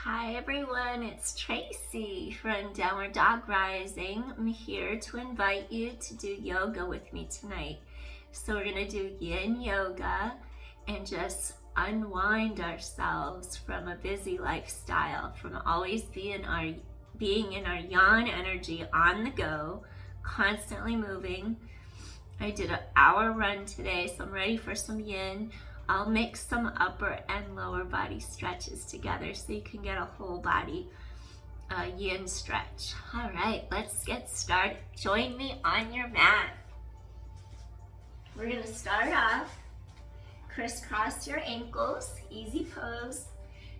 Hi everyone, it's Tracy from Downward Dog Rising. I'm here to invite you to do yoga with me tonight. So we're going to do Yin Yoga and just unwind ourselves from a busy lifestyle, from always being in our Yang energy on the go, constantly moving. I did an hour run today, so I'm ready for some Yin. I'll mix some upper and lower body stretches together so you can get a whole body Yin stretch. All right, let's get started. Join me on your mat. We're gonna start off, crisscross your ankles, easy pose,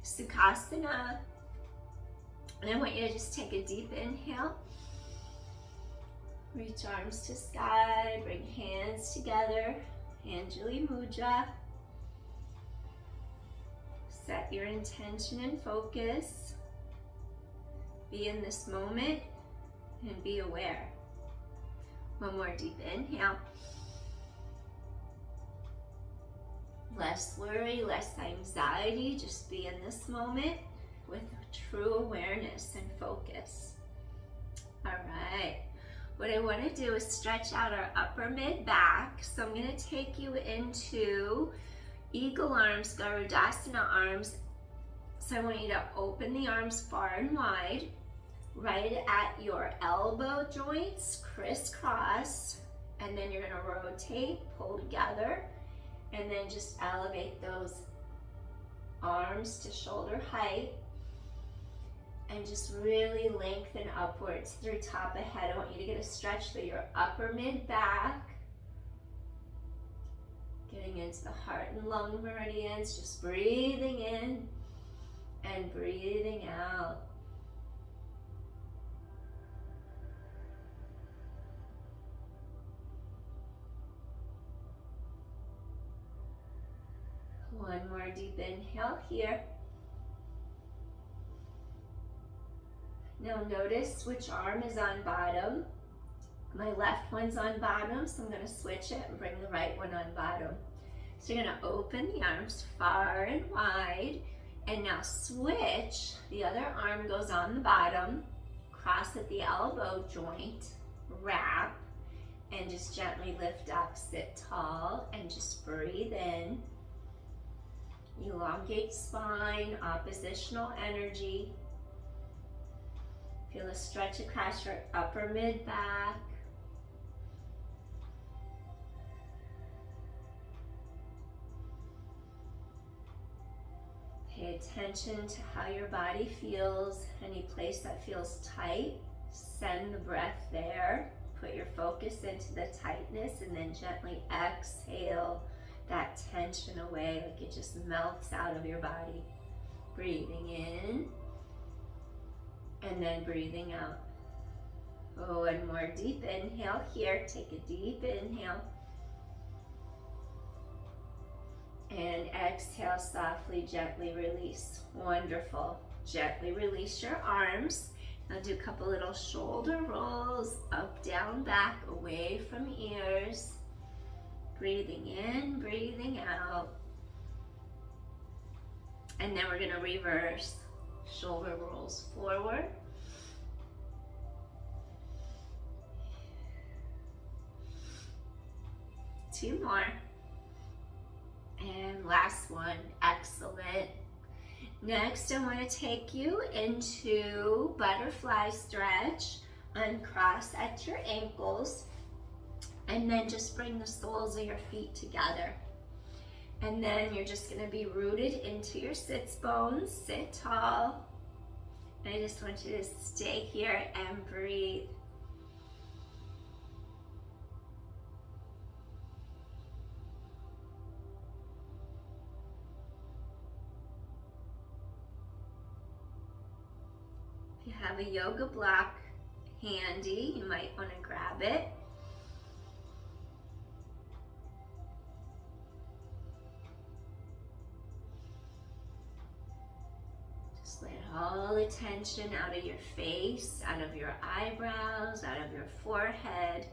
Sukhasana. And I want you to just take a deep inhale. Reach arms to sky, bring hands together, Anjali Mudra. Set your intention and focus. Be in this moment and be aware. One more deep inhale. Less worry, less anxiety. Just be in this moment with true awareness and focus. All right. What I want to do is stretch out our upper mid back. So I'm going to take you into Eagle arms, Garudasana arms. So I want you to open the arms far and wide, right at your elbow joints, crisscross, and then you're going to rotate, pull together, and then just elevate those arms to shoulder height, and just really lengthen upwards through top of head. I want you to get a stretch through your upper mid back, getting into the heart and lung meridians, just breathing in and breathing out. One more deep inhale here. Now notice which arm is on bottom. My left one's on bottom, so I'm going to switch it and bring the right one on bottom. So you're going to open the arms far and wide, and now switch. The other arm goes on the bottom, cross at the elbow joint, wrap, and just gently lift up, sit tall, and just breathe in. Elongate spine, oppositional energy. Feel a stretch across your upper mid back. Pay attention to how your body feels. Any place that feels tight, send the breath there. Put your focus into the tightness and then gently exhale that tension away, like it just melts out of your body. Breathing in and then breathing out. Oh, one more deep inhale here. Take a deep inhale. And exhale, softly, gently release. Wonderful. Gently release your arms. Now do a couple little shoulder rolls, up, down, back, away from ears. Breathing in, breathing out. And then we're going to reverse. Shoulder rolls forward. Two more. And last one, excellent. Next, I want to take you into butterfly stretch. Uncross at your ankles, and then just bring the soles of your feet together. And then you're just going to be rooted into your sits bones, sit tall. And I just want you to stay here and breathe. If you have a yoga block handy, you might want to grab it. Just let all the tension out of your face, out of your eyebrows, out of your forehead.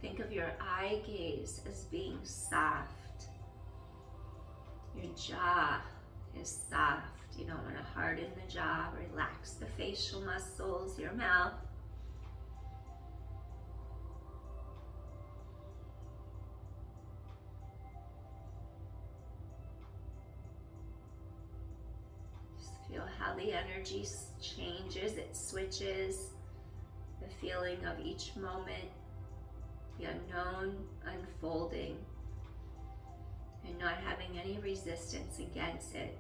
Think of your eye gaze as being soft. Your jaw is soft. You don't want to harden the jaw, relax the facial muscles, your mouth. Just feel how the energy changes, it switches, the feeling of each moment, the unknown unfolding, and not having any resistance against it.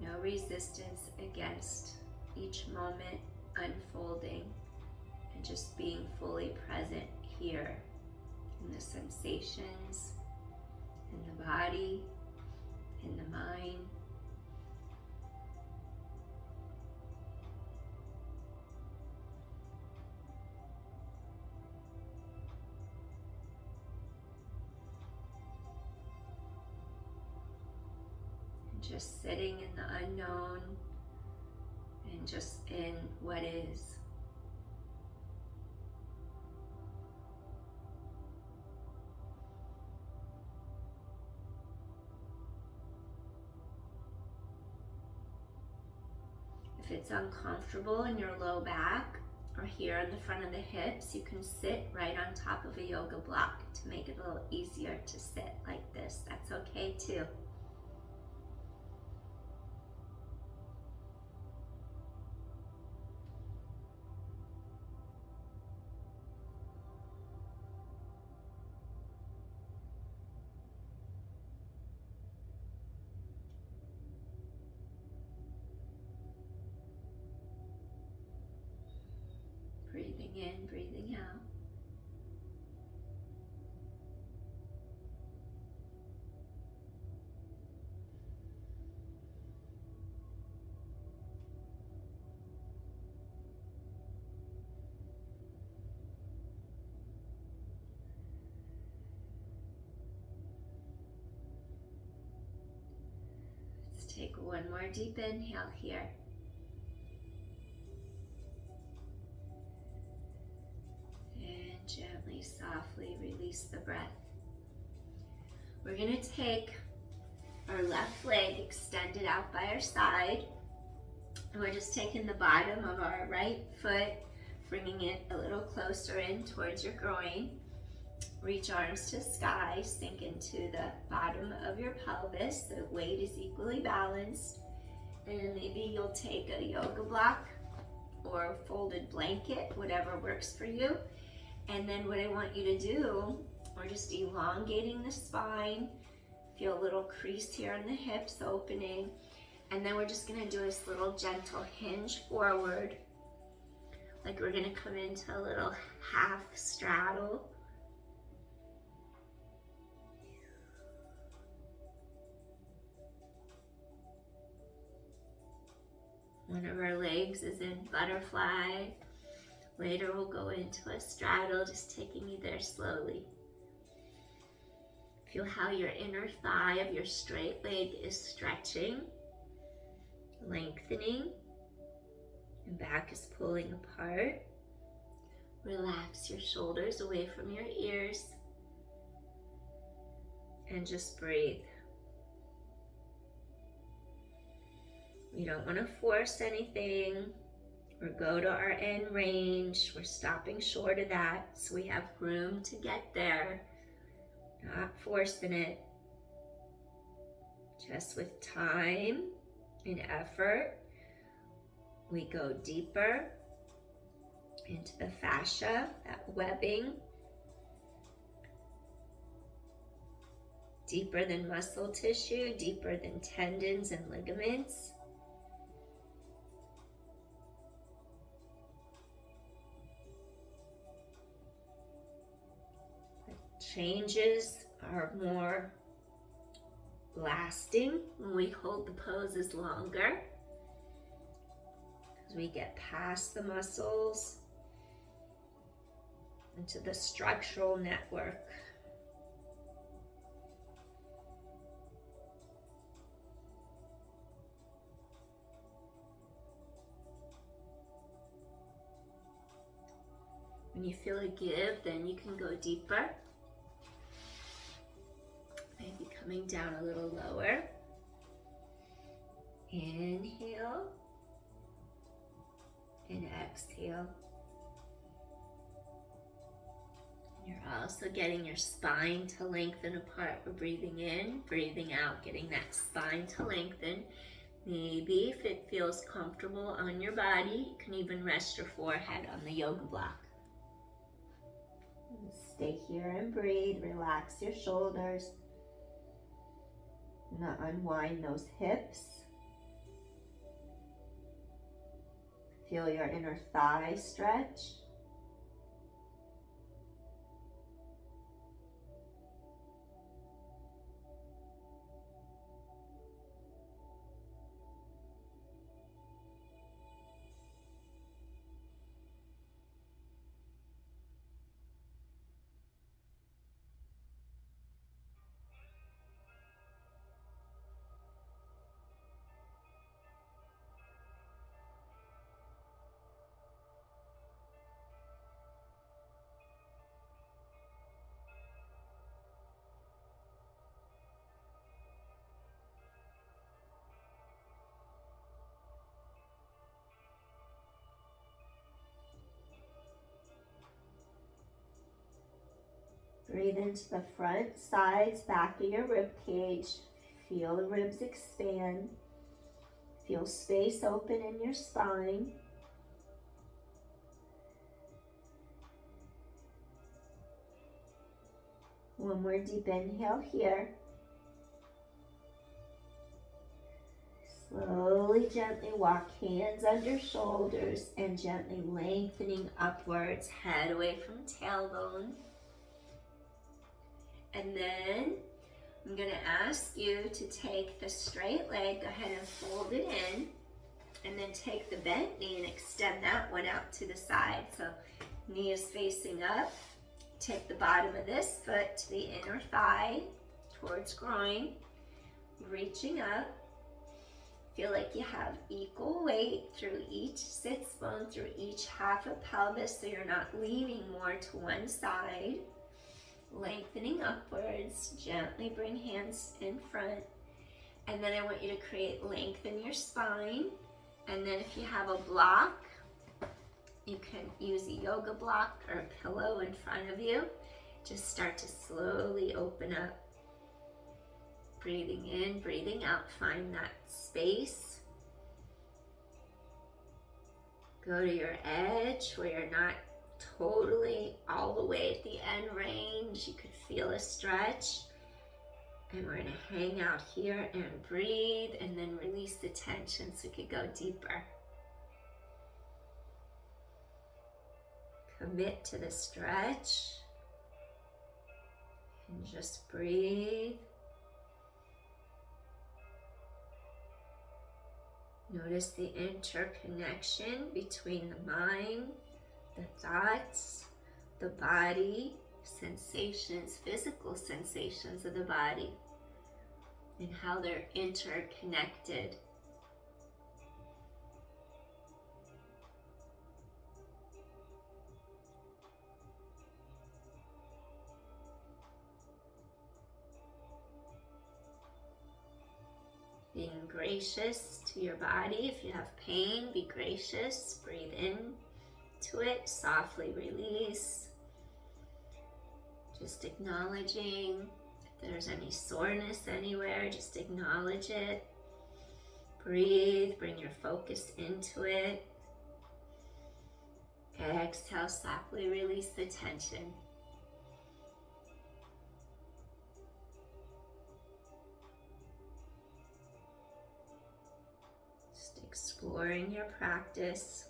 No resistance against each moment unfolding, and just being fully present here in the sensations, in the body, in the mind. Just sitting in the unknown and just in what is. If it's uncomfortable in your low back or here in the front of the hips, you can sit right on top of a yoga block to make it a little easier to sit like this. That's okay too. Breathing in, breathing out. Let's take one more deep inhale here. And gently, softly release the breath. We're going to take our left leg extended out by our side. And we're just taking the bottom of our right foot, bringing it a little closer in towards your groin. Reach arms to sky, sink into the bottom of your pelvis. The weight is equally balanced. And maybe you'll take a yoga block or a folded blanket, whatever works for you. And then what I want you to do, we're just elongating the spine. Feel a little crease here in the hips opening. And then we're just gonna do this little gentle hinge forward. Like we're gonna come into a little half straddle. One of our legs is in butterfly. Later we'll go into a straddle, just taking you there slowly. Feel how your inner thigh of your straight leg is stretching, lengthening, and back is pulling apart. Relax your shoulders away from your ears and just breathe. We don't want to force anything or go to our end range. We're stopping short of that so we have room to get there. Not forcing it. Just with time and effort, we go deeper into the fascia, that webbing. Deeper than muscle tissue, deeper than tendons and ligaments. Changes are more lasting when we hold the poses longer, as we get past the muscles into the structural network. When you feel a give, then you can go deeper. Maybe coming down a little lower. Inhale and exhale. You're also getting your spine to lengthen apart. We're breathing in, breathing out, getting that spine to lengthen. Maybe if it feels comfortable on your body, you can even rest your forehead on the yoga block. And stay here and breathe. Relax your shoulders. Now unwind those hips. Feel your inner thigh stretch. Breathe into the front, sides, back of your rib cage. Feel the ribs expand. Feel space open in your spine. One more deep inhale here. Slowly, gently walk hands under shoulders and gently lengthening upwards, head away from tailbone. And then I'm going to ask you to take the straight leg, go ahead and fold it in, and then take the bent knee and extend that one out to the side. So knee is facing up. Take the bottom of this foot to the inner thigh, towards groin, reaching up. Feel like you have equal weight through each sits bone, through each half of pelvis, so you're not leaning more to one side. Lengthening upwards, gently bring hands in front. And then I want you to create length in your spine. And then if you have a block, you can use a yoga block or a pillow in front of you. Just start to slowly open up. Breathing in, breathing out, find that space. Go to your edge where you're not totally all the way at the end range. You could feel a stretch. And we're gonna hang out here and breathe and then release the tension so we could go deeper. Commit to the stretch and just breathe. Notice the interconnection between the mind, the thoughts, the body, sensations, physical sensations of the body, and how they're interconnected. Being gracious to your body. If you have pain, be gracious. Breathe in to it, softly release. Just acknowledging if there's any soreness anywhere, just acknowledge it. Breathe, bring your focus into it. Exhale, softly release the tension. Just exploring your practice.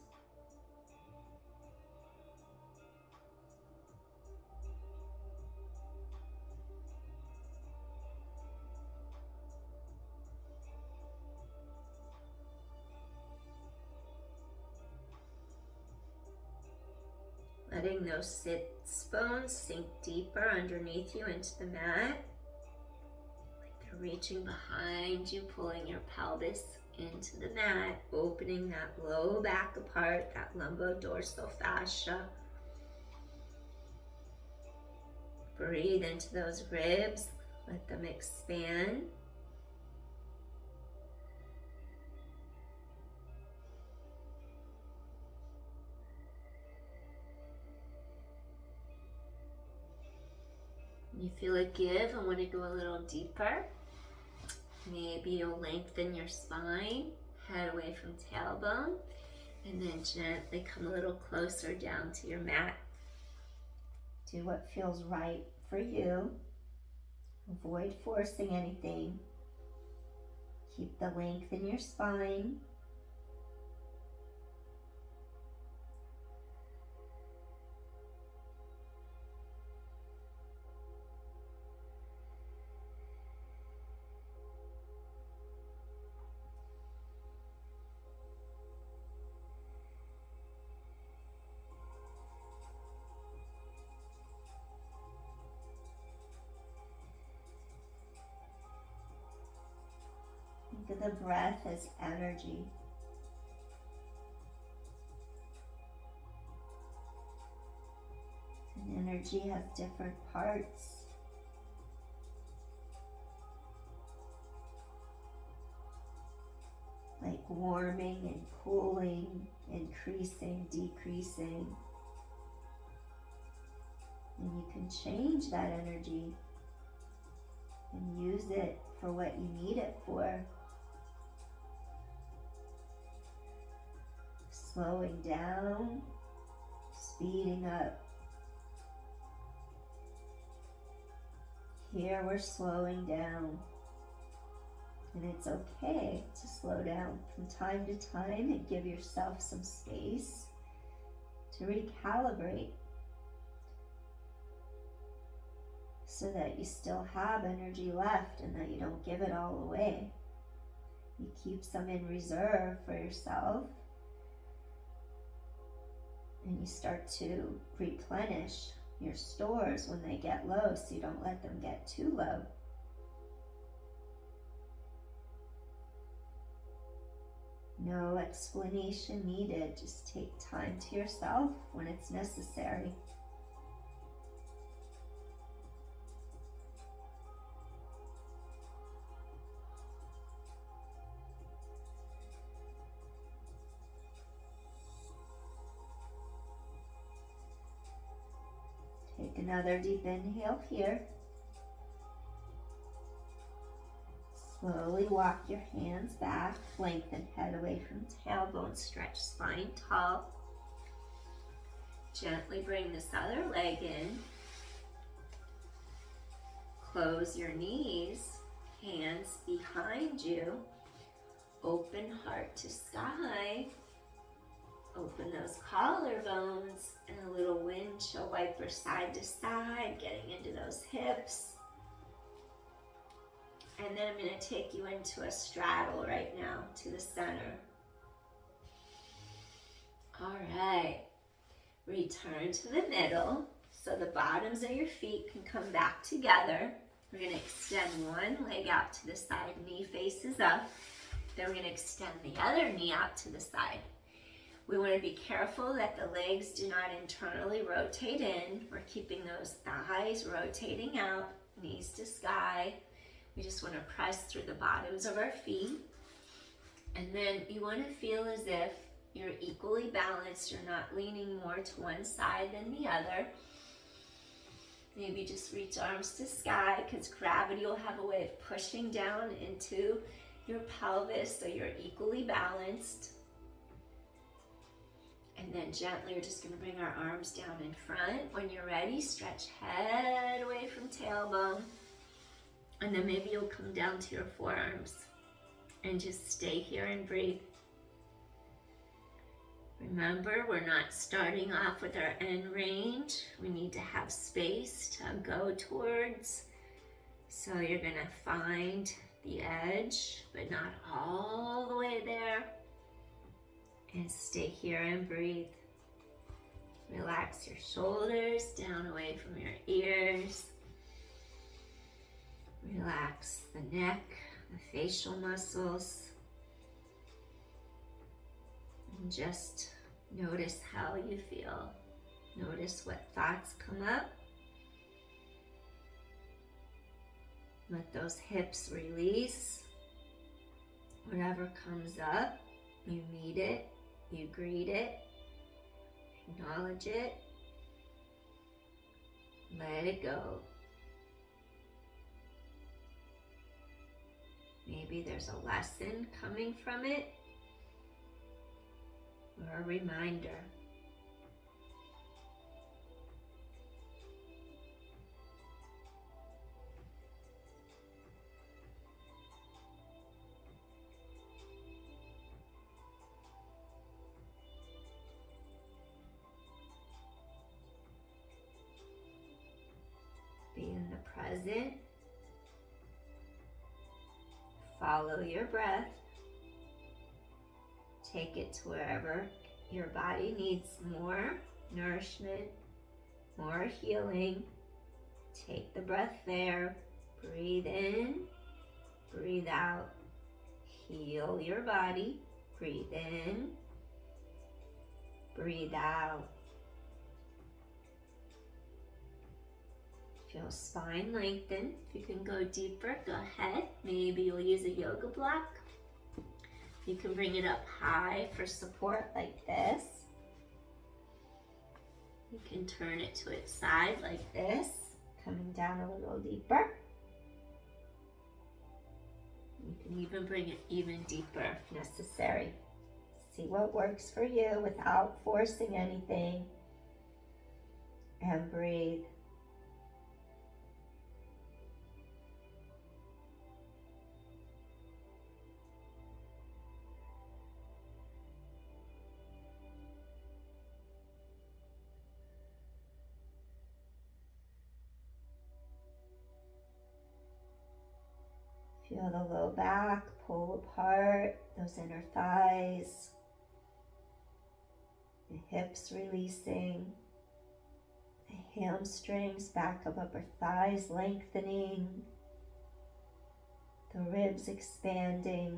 Letting those sits bones sink deeper underneath you into the mat. Like they're reaching behind you, pulling your pelvis into the mat, opening that low back apart, that lumbodorsal fascia. Breathe into those ribs, let them expand. You feel a give and want to go a little deeper. Maybe you'll lengthen your spine, head away from tailbone, and then gently come a little closer down to your mat. Do what feels right for you. Avoid forcing anything. Keep the length in your spine. Think of the breath as energy. And energy has different parts. Like warming and cooling, increasing, decreasing. And you can change that energy and use it for what you need it for. Slowing down, speeding up. Here we're slowing down. And it's okay to slow down from time to time and give yourself some space to recalibrate so that you still have energy left and that you don't give it all away. You keep some in reserve for yourself and you start to replenish your stores when they get low so you don't let them get too low. No explanation needed, just take time to yourself when it's necessary. Take another deep inhale here. Slowly walk your hands back, lengthen head away from tailbone, stretch spine tall. Gently bring this other leg in. Close your knees, hands behind you. Open heart to sky. Open those collarbones and a little windshield wiper side to side, getting into those hips. And then I'm going to take you into a straddle right now to the center. All right. Return to the middle so the bottoms of your feet can come back together. We're going to extend one leg out to the side, knee faces up. Then we're going to extend the other knee out to the side. We want to be careful that the legs do not internally rotate in. We're keeping those thighs rotating out, knees to sky. We just want to press through the bottoms of our feet. And then you want to feel as if you're equally balanced. You're not leaning more to one side than the other. Maybe just reach arms to sky because gravity will have a way of pushing down into your pelvis so you're equally balanced. And then gently, we're just going to bring our arms down in front. When you're ready, stretch head away from tailbone. And then maybe you'll come down to your forearms and just stay here and breathe. Remember, we're not starting off with our end range. We need to have space to go towards. So you're going to find the edge, but not all the way there. And stay here and breathe. Relax your shoulders down away from your ears. Relax the neck, the facial muscles. And just notice how you feel. Notice what thoughts come up. Let those hips release. Whatever comes up, you meet it. You greet it, acknowledge it, let it go. Maybe there's a lesson coming from it or a reminder. Be in the present. Follow your breath. Take it to wherever your body needs more nourishment, more healing. Take the breath there. Breathe in, breathe out. Heal your body. Breathe in, breathe out. Feel spine lengthen. If you can go deeper, go ahead. Maybe you'll use a yoga block. You can bring it up high for support like this. You can turn it to its side like this, coming down a little deeper. You can even bring it even deeper if necessary. See what works for you without forcing anything. And breathe. Feel the low back pull apart, those inner thighs, the hips releasing, the hamstrings, back of upper thighs lengthening, the ribs expanding,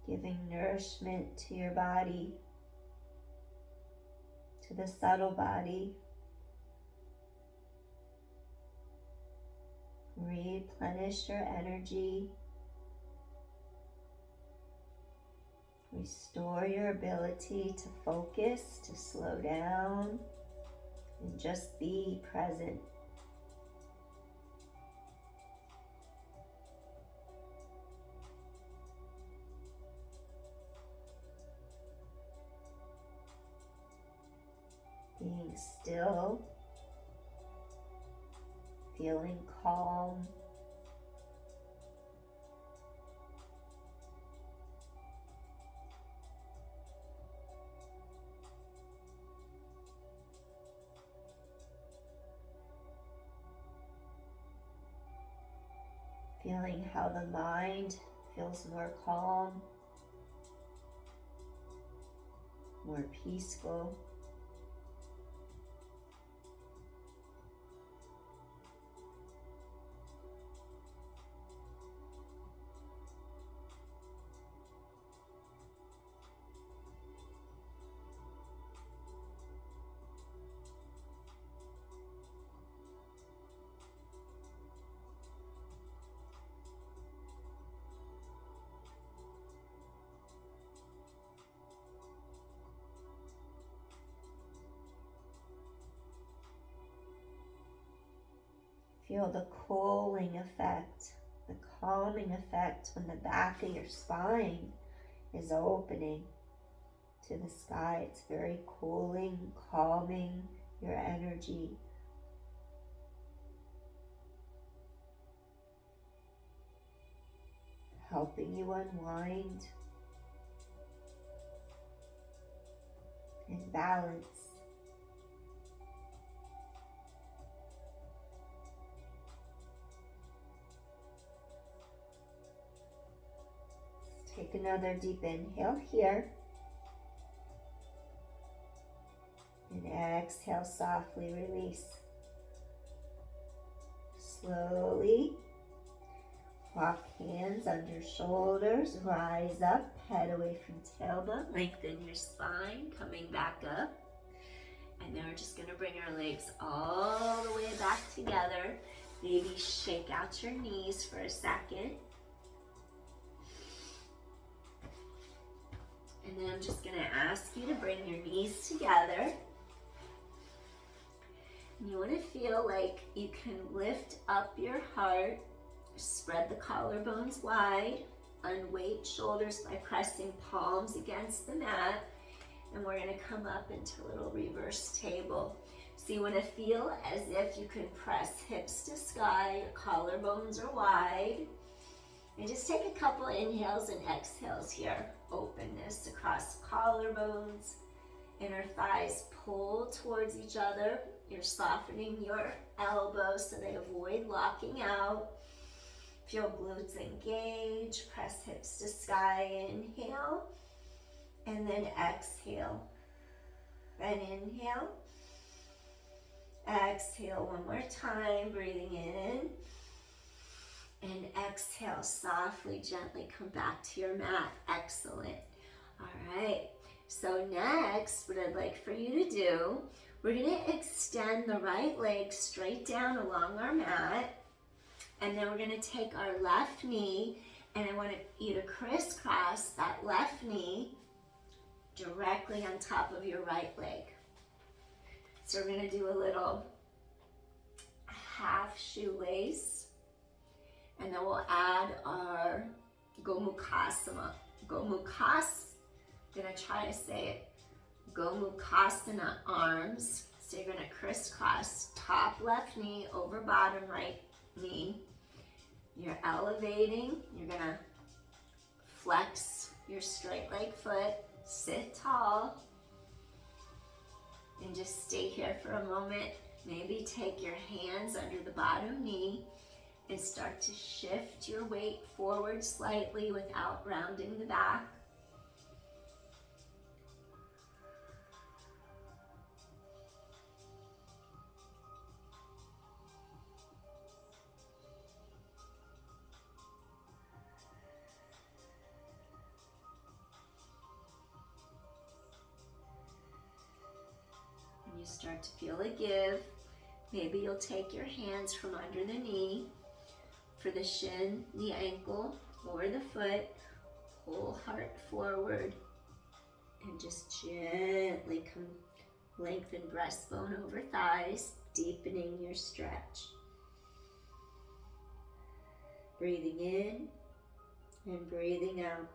giving nourishment to your body, to the subtle body. Replenish your energy. Restore your ability to focus, to slow down, and just be present. Being still. Feeling calm. Feeling how the mind feels more calm, more peaceful. Feel the cooling effect, the calming effect when the back of your spine is opening to the sky. It's very cooling, calming your energy. Helping you unwind and balance. Take another deep inhale here. And exhale, softly release. Slowly walk hands under shoulders, rise up, head away from tailbone, lengthen your spine, coming back up. And then we're just gonna bring our legs all the way back together. Maybe shake out your knees for a second. And then I'm just going to ask you to bring your knees together. And you want to feel like you can lift up your heart Spread the collarbones wide. Unweight shoulders by pressing palms against the mat. And we're going to come up into a little reverse table. So you want to feel as if you can press hips to sky, your collarbones are wide. And just take a couple inhales and exhales here. Openness across collarbones. Inner thighs pull towards each other. You're softening your elbows so they avoid locking out. Feel glutes engage. Press hips to sky. Inhale. And then exhale. And inhale. Exhale one more time. Breathing in. And exhale, softly, gently come back to your mat. Excellent. All right. So next, what I'd like for you to do, we're going to extend the right leg straight down along our mat. And then we're going to take our left knee, and I want you to crisscross that left knee directly on top of your right leg. So we're going to do a little half shoelace. And then we'll add our Gomukhasana. I'm gonna try to say it. Gomukhasana arms. So you're gonna crisscross top left knee over bottom right knee. You're elevating. You're gonna flex your straight leg foot. Sit tall. And just stay here for a moment. Maybe take your hands under the bottom knee and start to shift your weight forward slightly without rounding the back. When you start to feel a give, maybe you'll take your hands from under the knee for the shin, the ankle, or the foot. Pull heart forward and just gently lengthen breastbone over thighs, deepening your stretch. Breathing in and breathing out.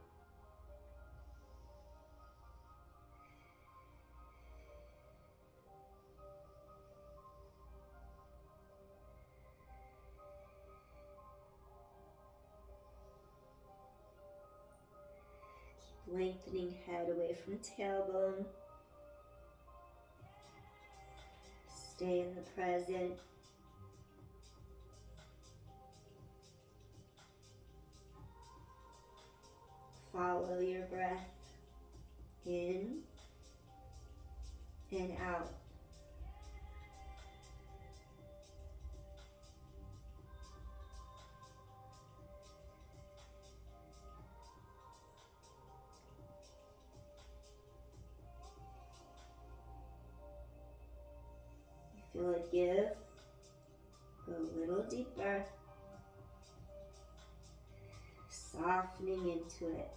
Lengthening head away from the tailbone. Stay in the present. Follow your breath in and out. Feel it give. Go a little deeper. Softening into it.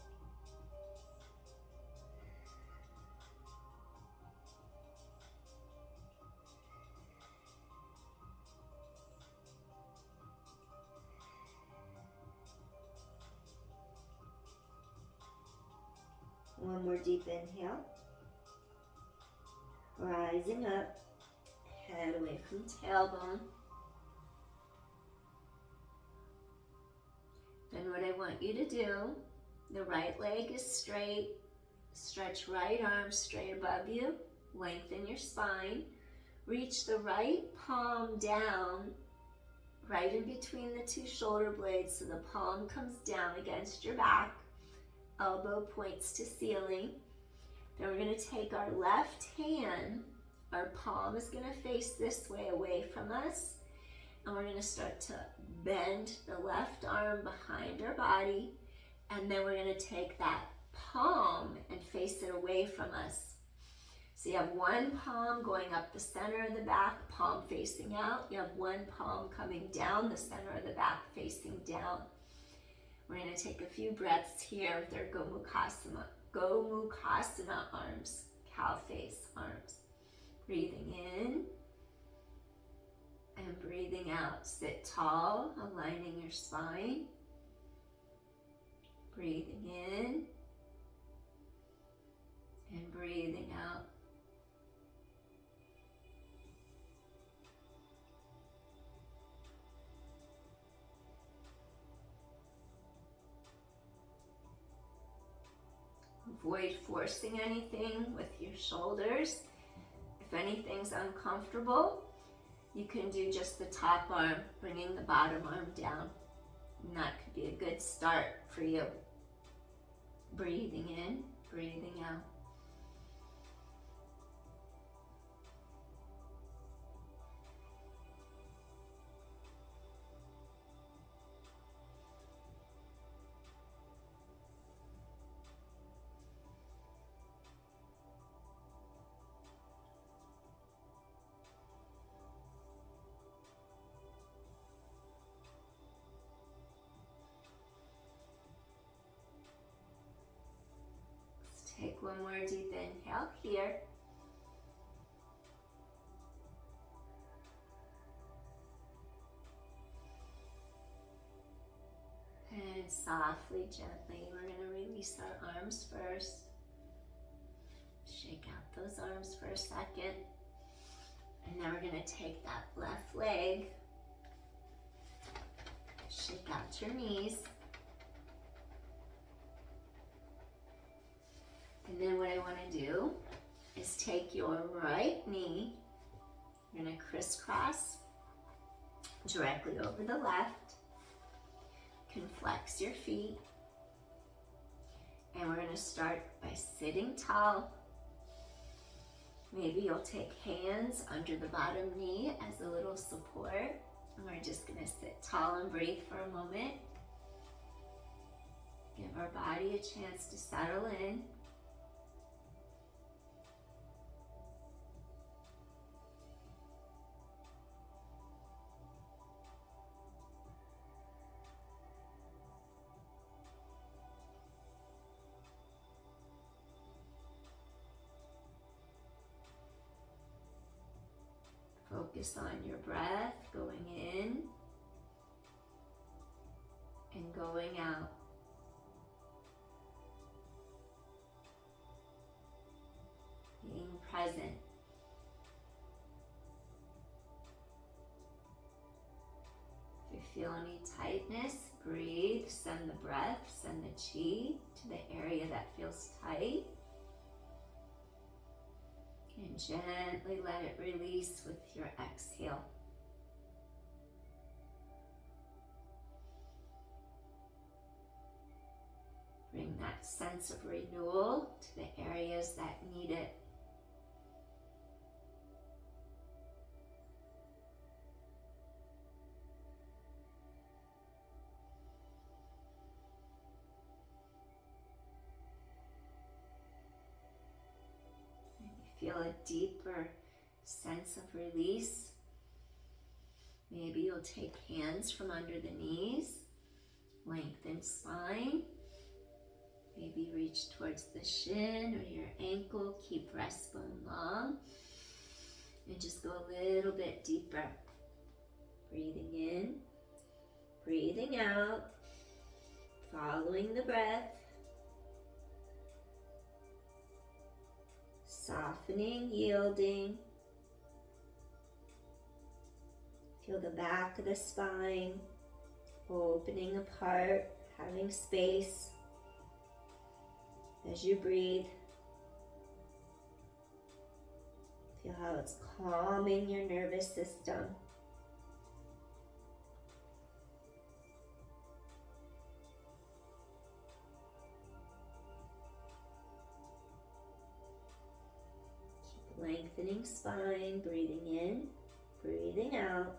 One more deep inhale. Rising up. Head away from tailbone. Then what I want you to do, the right leg is straight. Stretch right arm straight above you. Lengthen your spine. Reach the right palm down, right in between the two shoulder blades so the palm comes down against your back. Elbow points to ceiling. Then we're going to take our left hand. Our palm is going to face this way away from us. And we're going to start to bend the left arm behind our body. And then we're going to take that palm and face it away from us. So you have one palm going up the center of the back, palm facing out. You have one palm coming down the center of the back, facing down. We're going to take a few breaths here with our Gomukhasana arms, cow face arms. Breathing in And breathing out, sit tall, aligning your spine. Breathing in and breathing out. Avoid forcing anything with your shoulders. If anything's uncomfortable, you can do just the top arm, bringing the bottom arm down. And that could be a good start for you. Breathing in, breathing out. Take one more deep inhale here. And softly, gently, we're going to release our arms first. Shake out those arms for a second. And now we're going to take that left leg. Shake out your knees. And then what I want to do is take your right knee, you're going to crisscross directly over the left. You can flex your feet. And we're going to start by sitting tall. Maybe you'll take hands under the bottom knee as a little support. And we're just going to sit tall and breathe for a moment. Give our body a chance to settle in. Focus on your breath going in and going out. Being present. If you feel any tightness, breathe, send the breath, send the chi to the area that feels tight. And gently let it release with your exhale. Bring that sense of renewal to the areas that need it. Feel a deeper sense of release. Maybe you'll take hands from under the knees, lengthen spine. Maybe reach towards the shin or your ankle, keep breastbone long. And just go a little bit deeper. Breathing in, breathing out, following the breath. Softening, yielding. Feel the back of the spine opening apart, having space as you breathe. Feel how it's calming your nervous system. Lengthening spine, breathing in, breathing out.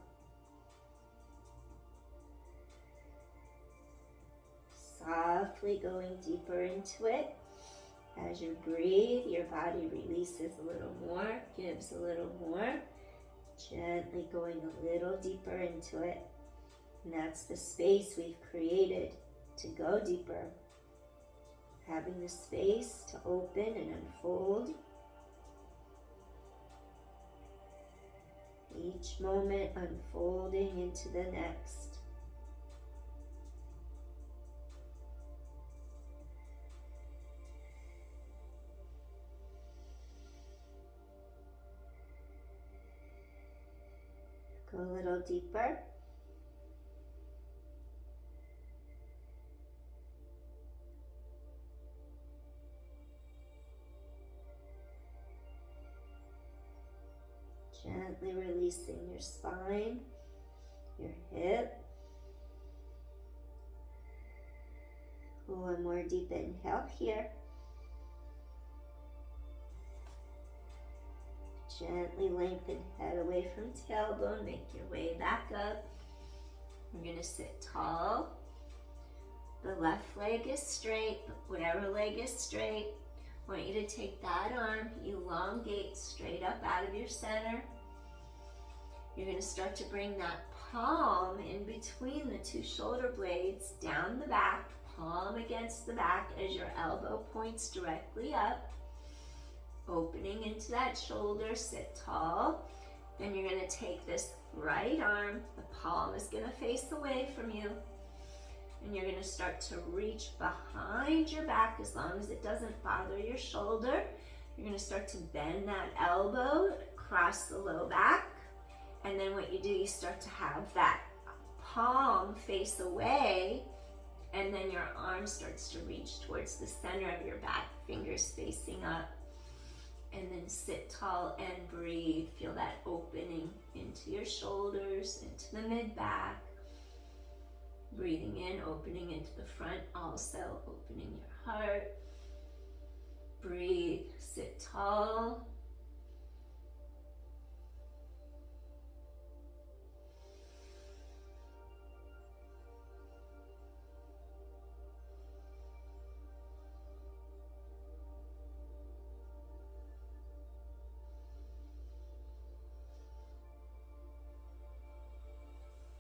Softly going deeper into it. As you breathe, your body releases a little more, gives a little more. Gently going a little deeper into it. And that's the space we've created to go deeper. Having the space to open and unfold. each moment unfolding into the next. Go a little deeper. Gently releasing your spine, your hip. One more deep inhale here. Gently lengthen head away from tailbone. Make your way back up. We're going to sit tall. The left leg is straight, whatever leg is straight. I want you to take that arm, elongate straight up out of your center. You're going to start to bring that palm in between the two shoulder blades, down the back, palm against the back as your elbow points directly up. Opening into that shoulder, sit tall. Then you're going to take this right arm, the palm is going to face away from you. And you're going to start to reach behind your back as long as it doesn't bother your shoulder. You're going to start to bend that elbow across the low back. And then what you do, you start to have that palm face away. And then your arm starts to reach towards the center of your back, fingers facing up. And then sit tall and breathe. Feel that opening into your shoulders, into the mid-back. Breathing in, opening into the front, also opening your heart. Breathe, sit tall.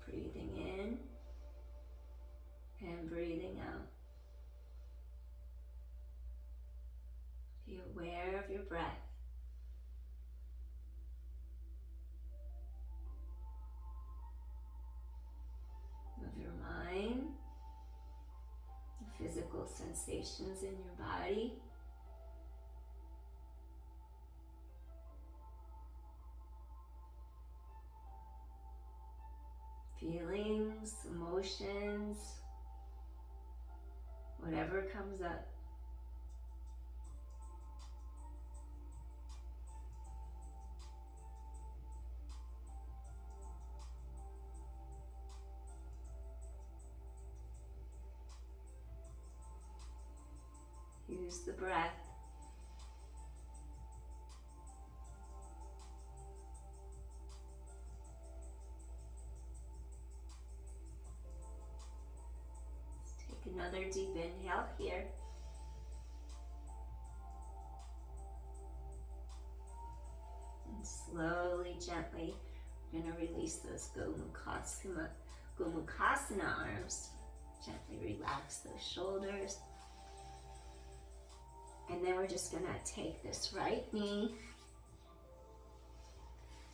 Breathing in and breathing out. Be aware of your breath. Of your mind, the physical sensations in your body. Feelings, emotions, whatever comes up. Use the breath. Another deep inhale here. And slowly, gently, we're going to release those Gomukhasana arms. Gently relax those shoulders. And then we're just going to take this right knee.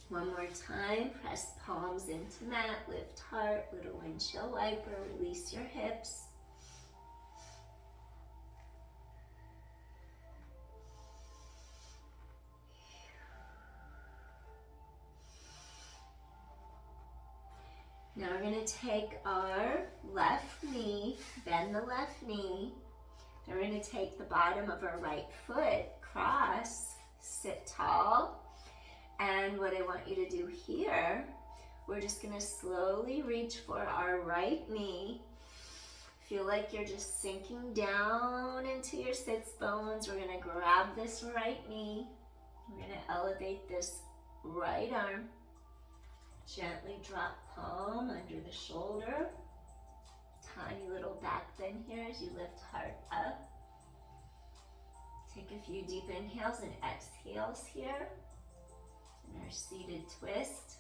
One more time, press palms into mat, lift heart, little windshield wiper, release your hips. Now we're going to take our left knee, bend the left knee. Then we're going to take the bottom of our right foot, cross, sit tall. And what I want you to do here, we're just going to slowly reach for our right knee. Feel like you're just sinking down into your sits bones. We're going to grab this right knee. We're going to elevate this right arm. Gently drop palm under the shoulder. Tiny little back bend here as you lift heart up. Take a few deep inhales and exhales here. In our seated twist.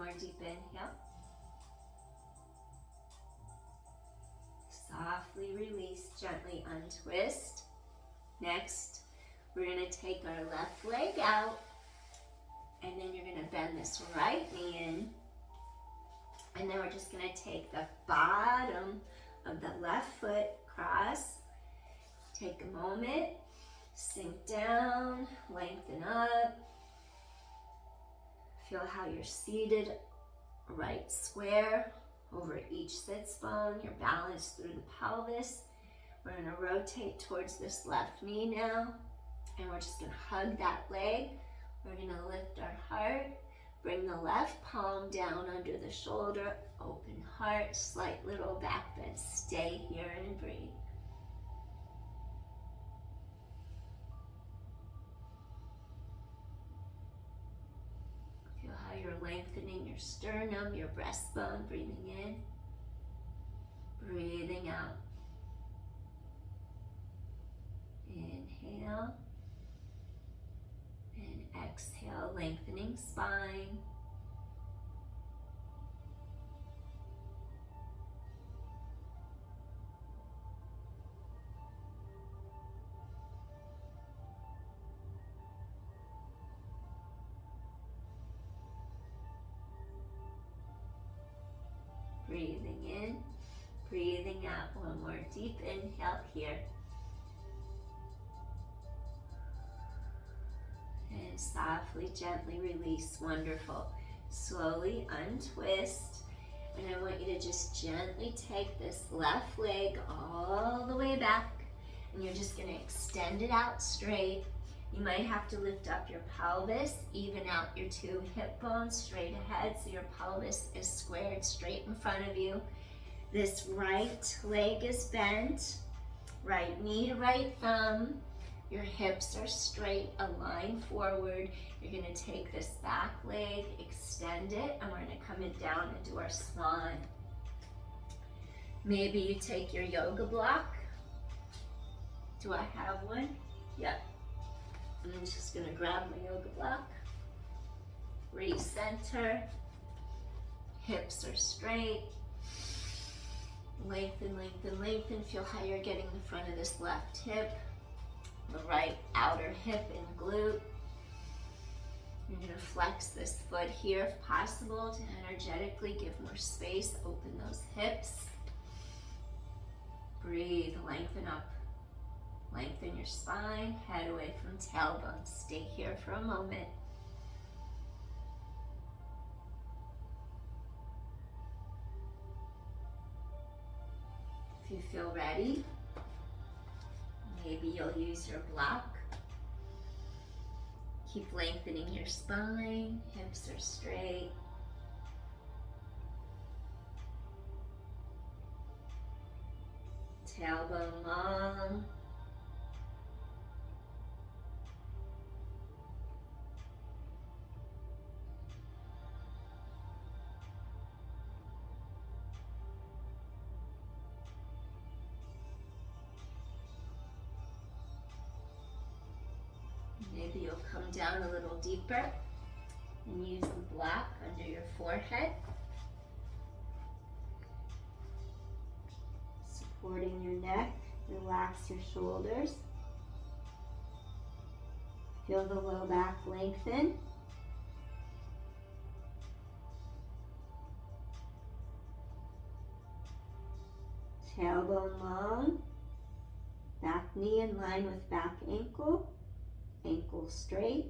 more deep inhale. Softly release, gently untwist. Next, we're going to take our left leg out, and then you're going to bend this right knee in. And then we're just going to take the bottom of the left foot cross. Take a moment, sink down, lengthen up. Feel how you're seated right square over each sits bone. You're balanced through the pelvis. We're going to rotate towards this left knee now, and we're just going to hug that leg. We're going to lift our heart, bring the left palm down under the shoulder, open heart, slight little back bend. Stay here and breathe. Feel how you're lengthening your sternum, your breastbone, breathing in, breathing out. Inhale and exhale, lengthening spine. Breathing in, breathing out. One more deep inhale here. And softly, gently release. Wonderful. Slowly untwist. And I want you to just gently take this left leg all the way back. And you're just going to extend it out straight. You might have to lift up your pelvis, even out your two hip bones straight ahead so your pelvis is squared straight in front of you. This right leg is bent, right knee to right thumb. Your hips are straight, align forward. You're going to take this back leg, extend it, and we're going to come it down and do our swan. Maybe you take your yoga block. Do I have one? Yep. I'm just going to grab my yoga block. Recenter. Hips are straight. Lengthen, lengthen, lengthen. Feel how you're getting the front of this left hip, the right outer hip and glute. You're going to flex this foot here if possible to energetically give more space. Open those hips. Breathe, lengthen up. Lengthen your spine, head away from tailbone. Stay here for a moment. If you feel ready, maybe you'll use your block. Keep lengthening your spine, hips are straight. Tailbone long. Maybe you'll come down a little deeper and use the block under your forehead, supporting your neck. Relax your shoulders. Feel the low back lengthen. Tailbone long. Back knee in line with back ankle. Ankle straight,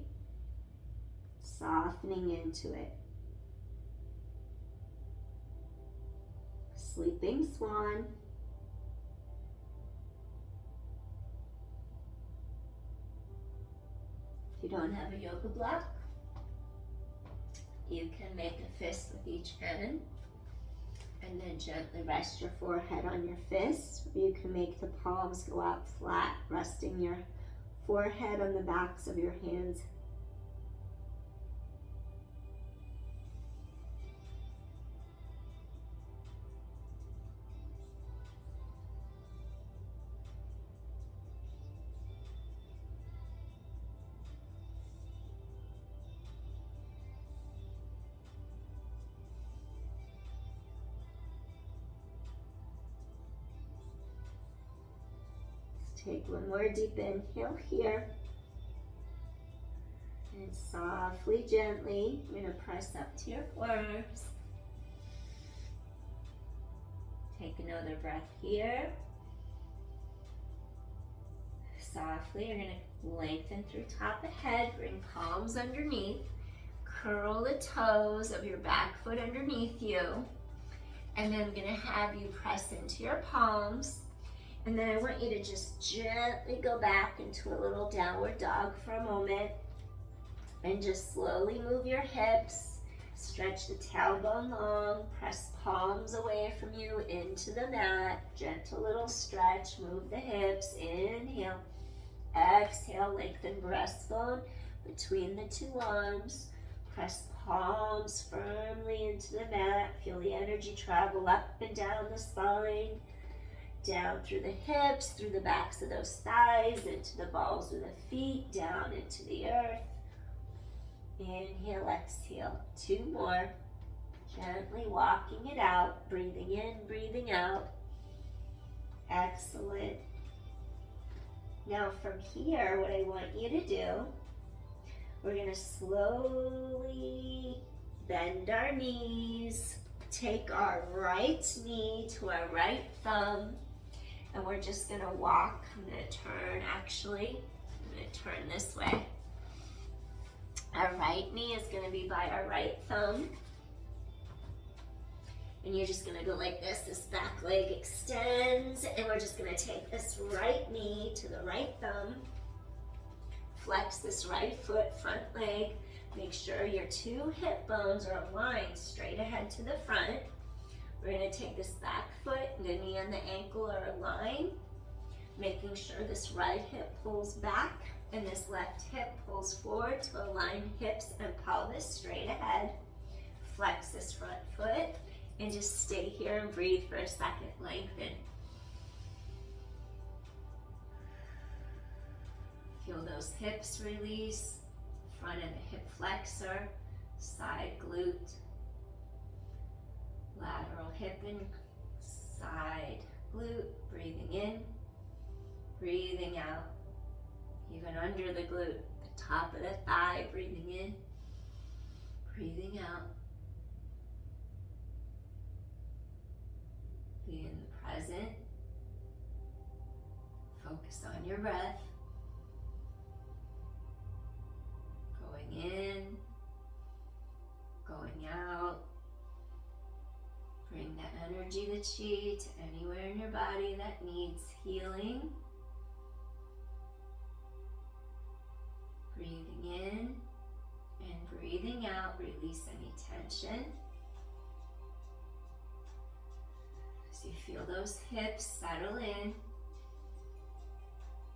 softening into it. Sleeping swan. If you don't have a yoga block, you can make a fist with each hand and then gently rest your forehead on your fist. Or you can make the palms go out flat, resting your forehead on the backs of your hands. Take one more deep inhale here. And softly, gently, you're going to press up to your forearms. Take another breath here. Softly, you're going to lengthen through top of head, bring palms underneath. Curl the toes of your back foot underneath you. And then I'm going to have you press into your palms. And then I want you to just gently go back into a little downward dog for a moment. And just slowly move your hips. Stretch the tailbone long. Press palms away from you into the mat. Gentle little stretch. Move the hips. Inhale. Exhale. Lengthen breastbone between the two arms. Press palms firmly into the mat. Feel the energy travel up and down the spine. Down through the hips, through the backs of those thighs, into the balls of the feet, down into the earth. Inhale, exhale. Two more. Gently walking it out. Breathing in, breathing out. Excellent. Now from here, what I want you to do, we're going to slowly bend our knees. Take our right knee to our right thumb. And we're just going to walk. I'm going to turn, actually. I'm going to turn this way. Our right knee is going to be by our right thumb. And you're just going to go like this. This back leg extends. And we're just going to take this right knee to the right thumb. Flex this right foot, front leg. Make sure your two hip bones are aligned straight ahead to the front. We're going to take this back foot, the knee and the ankle are aligned. Making sure this right hip pulls back and this left hip pulls forward to align hips and pelvis straight ahead. Flex this front foot and just stay here and breathe for a second. Lengthen. Feel those hips release. Front of the hip flexor, side glute, lateral hip and side glute. Breathing in, breathing out. Even under the glute, the top of the thigh. Breathing in, breathing out. Be in the present. Focus on your breath. Going in, going out. Bring the energy, the chi, to anywhere in your body that needs healing. Breathing in and breathing out. Release any tension. As you feel those hips settle in,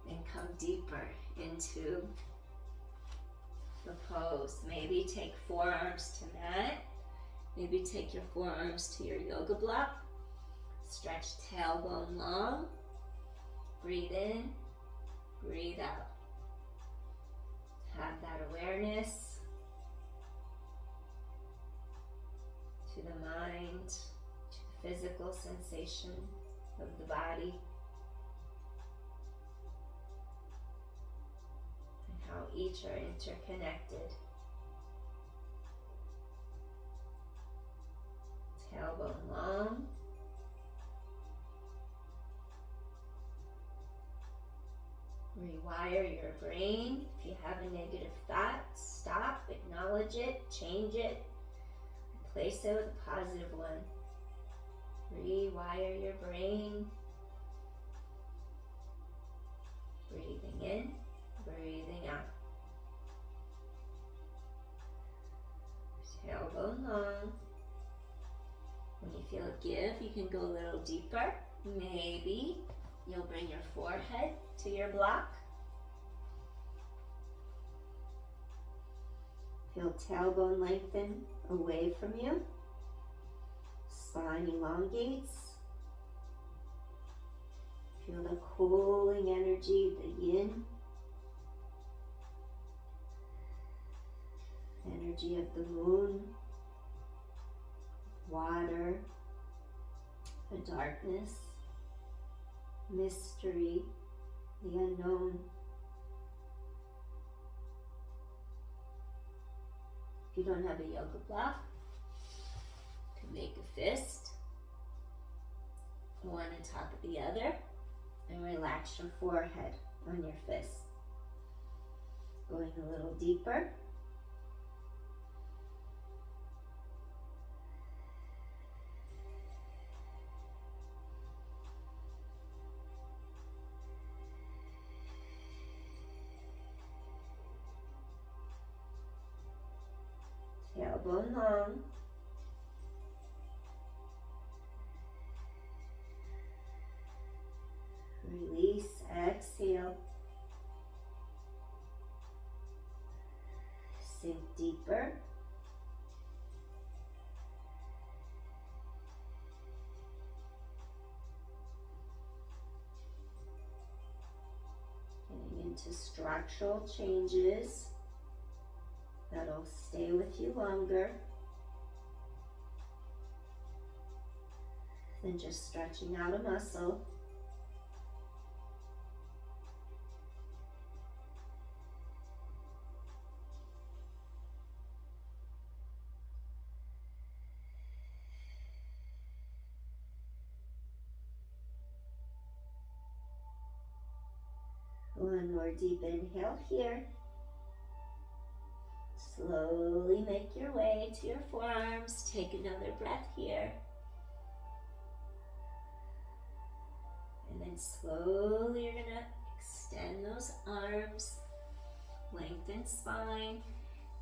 then come deeper into the pose. Maybe take forearms to mat. Maybe take your forearms to your yoga block. Stretch tailbone long. Breathe in, breathe out. Have that awareness to the mind, to the physical sensation of the body. How each are interconnected. Tailbone long. Rewire your brain. If you have a negative thought, stop, acknowledge it, change it, replace it with a positive one. Rewire your brain. Breathing in, breathing out. Tailbone long. When you feel a give, you can go a little deeper. Maybe you'll bring your forehead to your block. Feel tailbone lengthen away from you. Spine elongates. Feel the cooling energy, the yin. Energy of the moon, water, the darkness, mystery, the unknown. If you don't have a yoga block, you can make a fist, one on top of the other, and relax your forehead on your fist. Going a little deeper. Tailbone long. Release, exhale. Sink deeper. Getting into structural changes that'll stay with you longer than just stretching out a muscle. One more deep inhale here. Slowly make your way to your forearms. Take another breath here. And then slowly you're gonna extend those arms, lengthen spine.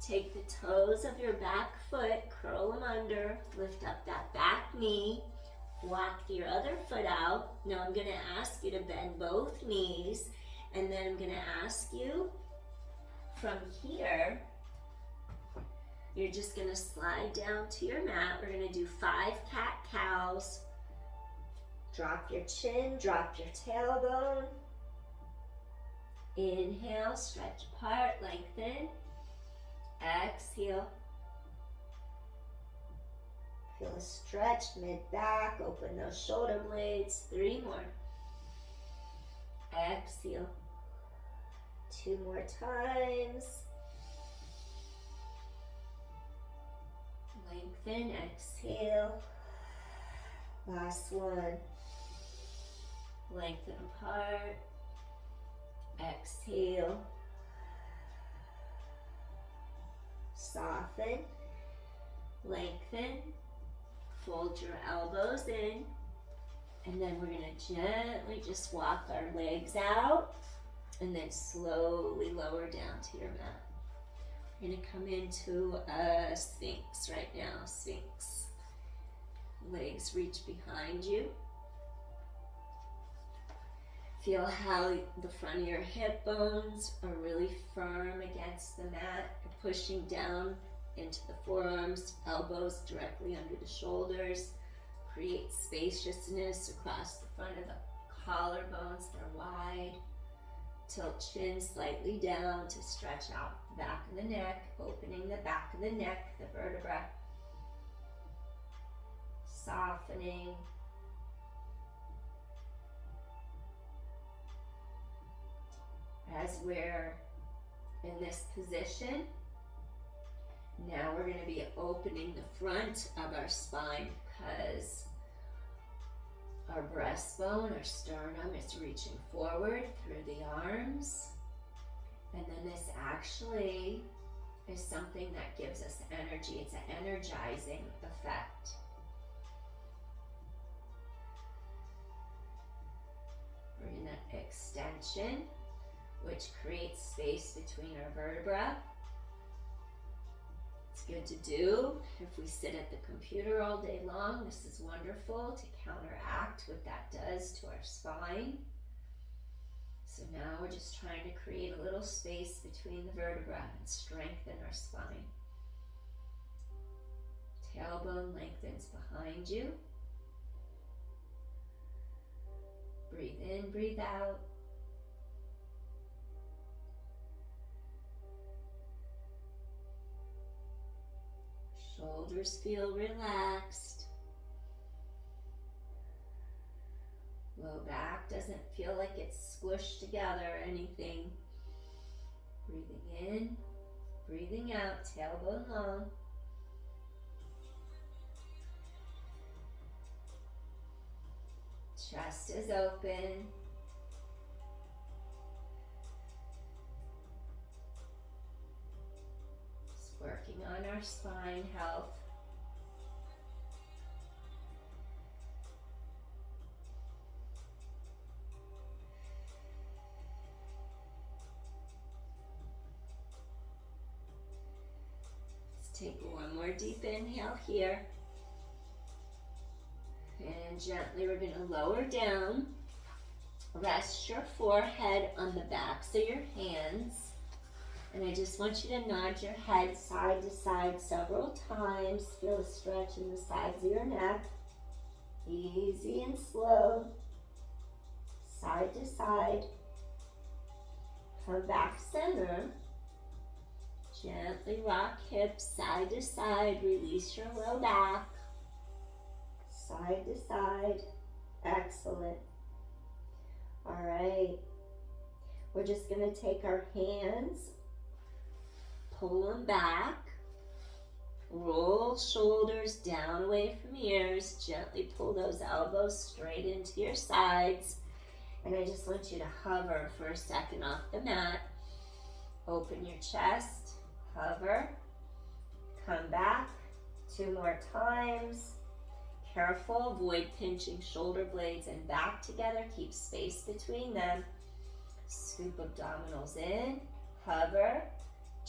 Take the toes of your back foot, curl them under, lift up that back knee, walk your other foot out. Now I'm gonna ask you to bend both knees, and then I'm gonna ask you from here, you're just gonna slide down to your mat. We're gonna do 5 cat-cows. Drop your chin, drop your tailbone. Inhale, stretch apart, lengthen. Exhale. Feel a stretch mid-back, open those shoulder blades. 3 more. Exhale. 2 more times. Lengthen, exhale. Last one. Lengthen apart. Exhale. Soften. Lengthen. Fold your elbows in. And then we're going to gently just walk our legs out. And then slowly lower down to your mat. We're going to come into a Sphinx right now. Sphinx. Legs reach behind you. Feel how the front of your hip bones are really firm against the mat. You're pushing down into the forearms, elbows directly under the shoulders. Create spaciousness across the front of the collarbones. They're wide. Tilt chin slightly down to stretch out the back of the neck, opening the back of the neck, the vertebra. Softening. As we're in this position, now we're going to be opening the front of our spine because our breastbone, our sternum is reaching forward through the arms. And then this actually is something that gives us energy. It's an energizing effect. We're in an extension, which creates space between our vertebrae. It's good to do if we sit at the computer all day long. This is wonderful to counteract what that does to our spine. So now we're just trying to create a little space between the vertebrae and strengthen our spine. Tailbone lengthens behind you. Breathe in, breathe out. Shoulders feel relaxed. Low back doesn't feel like it's squished together or anything. Breathing in, breathing out, tailbone long. Chest is open. Just working on our spine health. Let's take one more deep inhale here. And gently we're going to lower down. Rest your forehead on the backs of your hands. And I just want you to nod your head side to side several times. Feel a stretch in the sides of your neck. Easy and slow. Side to side. Come back center. Gently rock hips side to side. Release your low back. Side to side. Excellent. All right. We're just going to take our hands, pull them back, roll shoulders down away from ears. Gently pull those elbows straight into your sides. And I just want you to hover for a second off the mat. Open your chest, hover, come back 2 more times. Careful, avoid pinching shoulder blades and back together. Keep space between them. Scoop abdominals in, hover,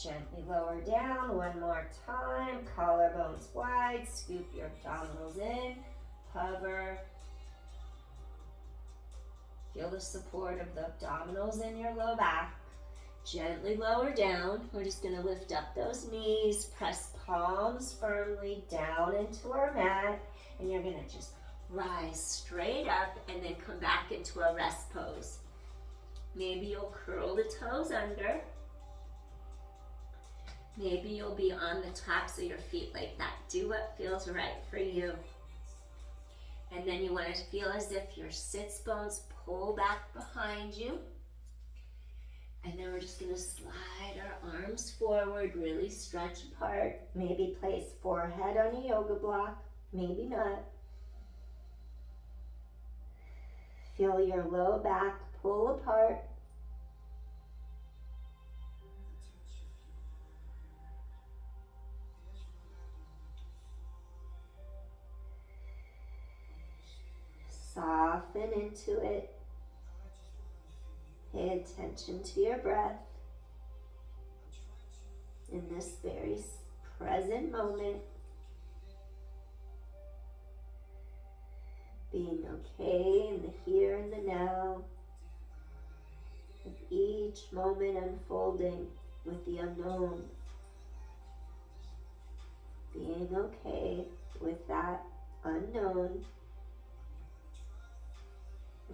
gently lower down. 1 more time. Collarbones wide, scoop your abdominals in, hover. Feel the support of the abdominals in your low back. Gently lower down. We're just going to lift up those knees, press palms firmly down into our mat. And you're going to just rise straight up and then come back into a rest pose. Maybe you'll curl the toes under. Maybe you'll be on the tops of your feet like that. Do what feels right for you. And then you want to feel as if your sits bones pull back behind you. And then we're just going to slide our arms forward, really stretch apart. Maybe place forehead on a yoga block. Maybe not. Feel your low back pull apart. Soften into it. Pay attention to your breath in this very present moment. Being okay in the here and the now, with each moment unfolding with the unknown. Being okay with that unknown.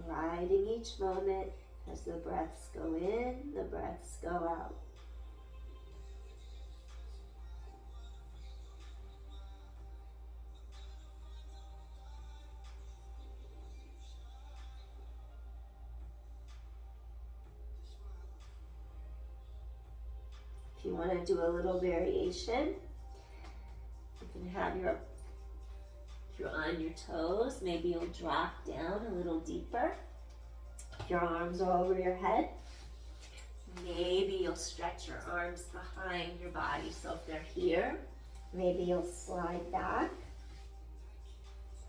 Riding each moment as the breaths go in, the breaths go out. If you want to do a little variation, you can have if you're on your toes, maybe you'll drop down a little deeper. If your arms are over your head, maybe you'll stretch your arms behind your body. So if they're here, maybe you'll slide back,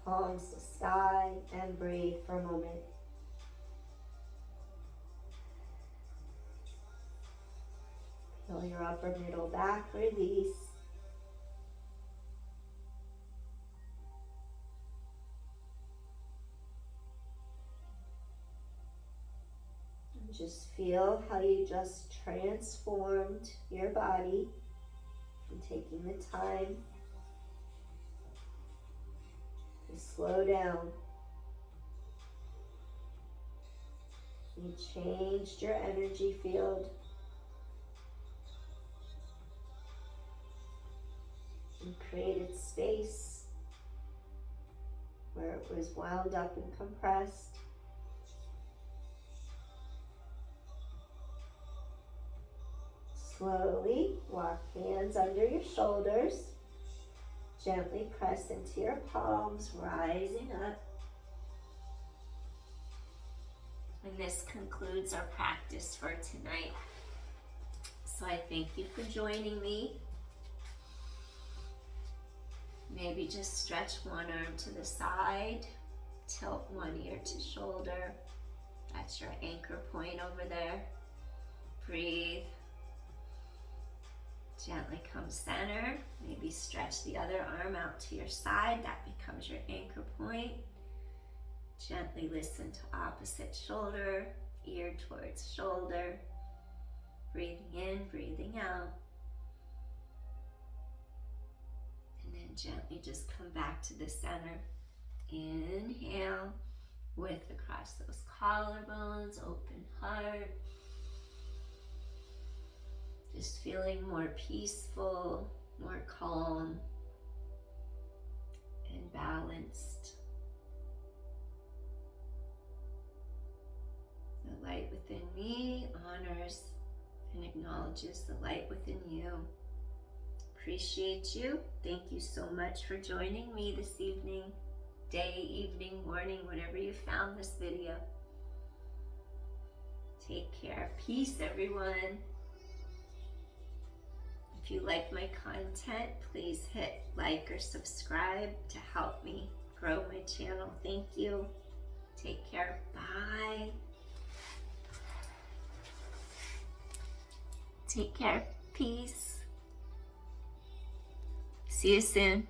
palms to sky, and breathe for a moment. Feel your upper middle back release. And just feel how you just transformed your body and taking the time to slow down. You changed your energy field. And created space where it was wound up and compressed. Slowly walk hands under your shoulders. Gently press into your palms, rising up. And this concludes our practice for tonight. So I thank you for joining me. Maybe just stretch one arm to the side, tilt one ear to shoulder. That's your anchor point over there. Breathe. Gently come center. Maybe stretch the other arm out to your side. That becomes your anchor point. Gently listen to opposite shoulder, ear towards shoulder. Breathing in, breathing out. And then gently just come back to the center. Inhale, width across those collarbones, open heart. Just feeling more peaceful, more calm, and balanced. The light within me honors and acknowledges the light within you. Appreciate you. Thank you so much for joining me this evening, day, evening, morning, whenever you found this video. Take care. Peace, everyone. If you like my content, please hit like or subscribe to help me grow my channel. Thank you. Take care. Bye. Take care. Peace. See you soon.